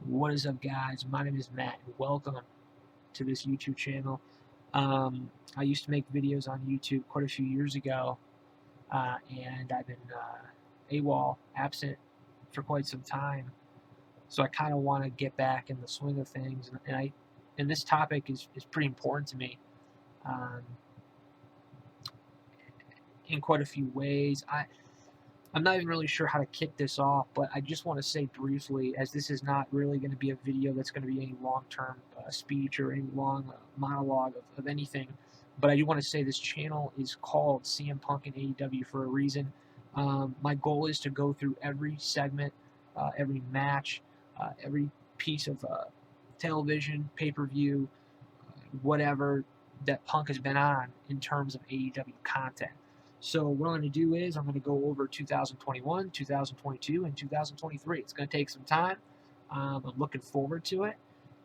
What is up, guys? My name is Matt, and welcome to this YouTube channel. I used to make videos on YouTube quite a few years ago, and I've been AWOL, absent, for quite some time. So I kind of want to get back in the swing of things, and this topic is pretty important to me um, in quite a few ways. I'm not even really sure how to kick this off, but I just want to say briefly, as this is not really going to be a video that's going to be any long-term speech or any long monologue of anything, but I do want to say this channel is called CM Punk and AEW for a reason. My goal is to go through every segment, every match, every piece of television, pay-per-view, whatever that Punk has been on in terms of AEW content. So what I'm going to do is I'm going to go over 2021, 2022, and 2023. It's going to take some time. I'm looking forward to it.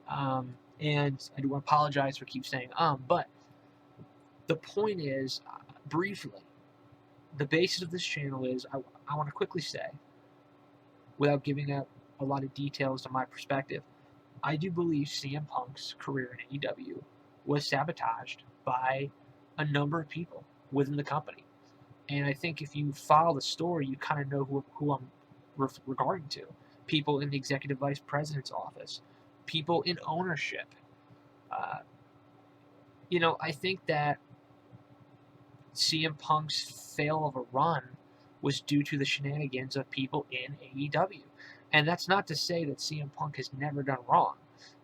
And I do apologize for keep saying but the point is, briefly, the basis of this channel is I want to quickly say, without giving out a lot of details to my perspective, I do believe CM Punk's career in AEW was sabotaged by a number of people within the company. And I think if you follow the story, you kind of know who I'm regarding to. People in the executive vice president's office, people in ownership. I think that CM Punk's fail of a run was due to the shenanigans of people in AEW. And that's not to say that CM Punk has never done wrong,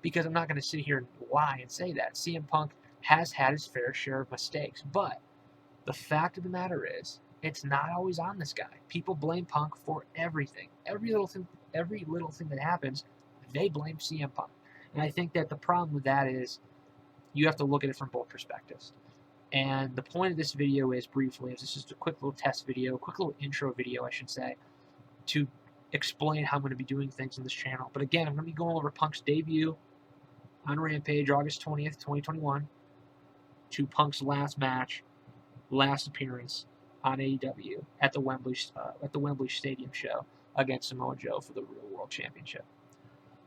because I'm not going to sit here and lie and say that. CM Punk has had his fair share of mistakes, but the fact of the matter is, it's not always on this guy. People blame Punk for everything. Every little thing that happens, they blame CM Punk. And I think that the problem with that is you have to look at it from both perspectives. And the point of this video is, briefly, is this is just a quick little test video, quick little intro video, I should say, to explain how I'm going to be doing things on this channel. But again, I'm going to be going over Punk's debut on Rampage, August 20th, 2021, to Punk's last match, last appearance on AEW at the Wembley Stadium show against Samoa Joe for the Real World Championship.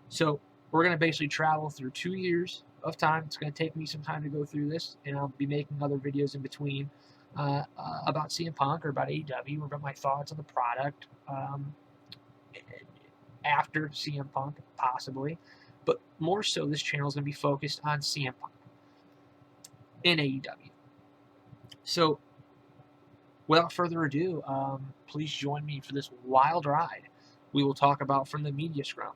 So we're going to basically travel through 2 years of time. It's going to take me some time to go through this, and I'll be making other videos in between about CM Punk or about AEW or about my thoughts on the product after CM Punk, possibly. But more so, this channel is going to be focused on CM Punk in AEW. So, without further ado, please join me for this wild ride. We will talk about from the media scrum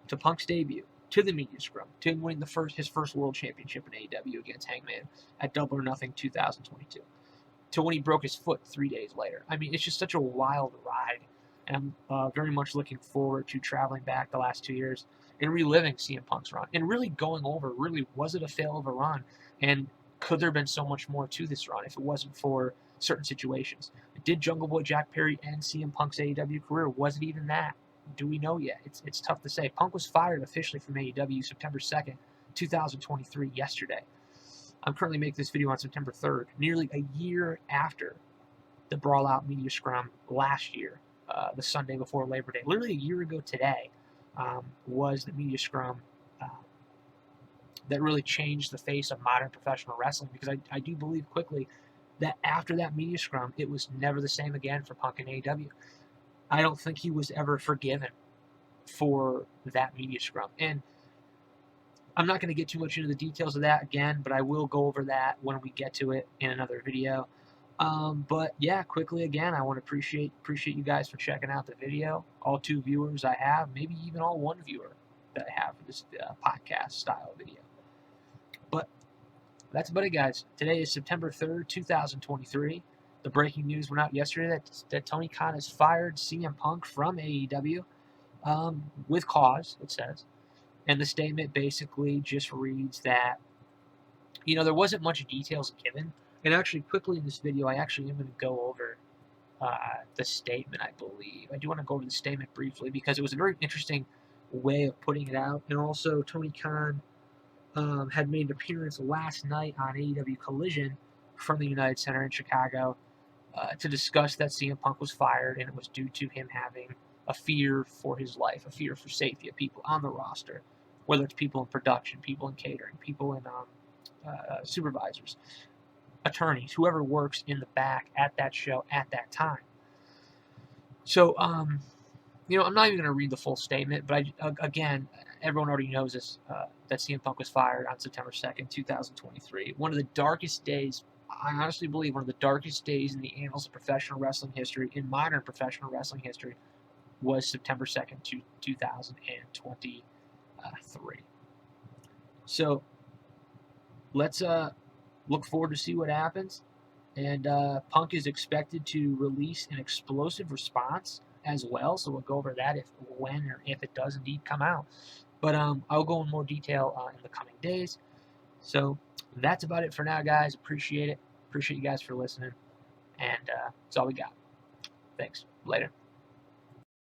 to Punk's debut, to the media scrum, to winning his first world championship in AEW against Hangman at Double or Nothing 2022, to when he broke his foot 3 days later. I mean, it's just such a wild ride, and I'm very much looking forward to traveling back the last 2 years and reliving CM Punk's run, and really going over, really, was it a fail of a run, and could there have been so much more to this run if it wasn't for certain situations? Did Jungle Boy Jack Perry end CM Punk's AEW career? Was it even that? Do we know yet? It's tough to say. Punk was fired officially from AEW September 2nd, 2023, yesterday. I'm currently making this video on September 3rd, nearly a year after the Brawl Out Media Scrum last year, the Sunday before Labor Day. Literally a year ago today was the Media Scrum that really changed the face of modern professional wrestling, because I do believe quickly that after that media scrum, it was never the same again for Punk and AEW. I don't think he was ever forgiven for that media scrum. And I'm not going to get too much into the details of that again, but I will go over that when we get to it in another video. But yeah, quickly again, I want to appreciate you guys for checking out the video. All 2 viewers I have, maybe even all 1 viewer that I have for this podcast style video. But that's about it, guys. Today is September 3rd, 2023. The breaking news went out yesterday that Tony Khan has fired CM Punk from AEW with cause, it says. And the statement basically just reads that, there wasn't much details given. And actually, quickly in this video, I actually am going to go over the statement, I believe. I do want to go over the statement briefly because it was a very interesting way of putting it out. And also, Tony Khan had made an appearance last night on AEW Collision from the United Center in Chicago to discuss that CM Punk was fired, and it was due to him having a fear for his life, a fear for safety of people on the roster, whether it's people in production, people in catering, people in supervisors, attorneys, whoever works in the back at that show at that time. So, I'm not even going to read the full statement, but again, everyone already knows this, that CM Punk was fired on September 2nd, 2023. One of the darkest days, I honestly believe, one of the darkest days in the annals of professional wrestling history, in modern professional wrestling history, was September 2nd, 2023. So, let's look forward to see what happens. And Punk is expected to release an explosive response as well, so we'll go over that when or if it does indeed come out. But I'll go in more detail in the coming days. So that's about it for now, guys. Appreciate it. Appreciate you guys for listening. And that's all we got. Thanks. Later.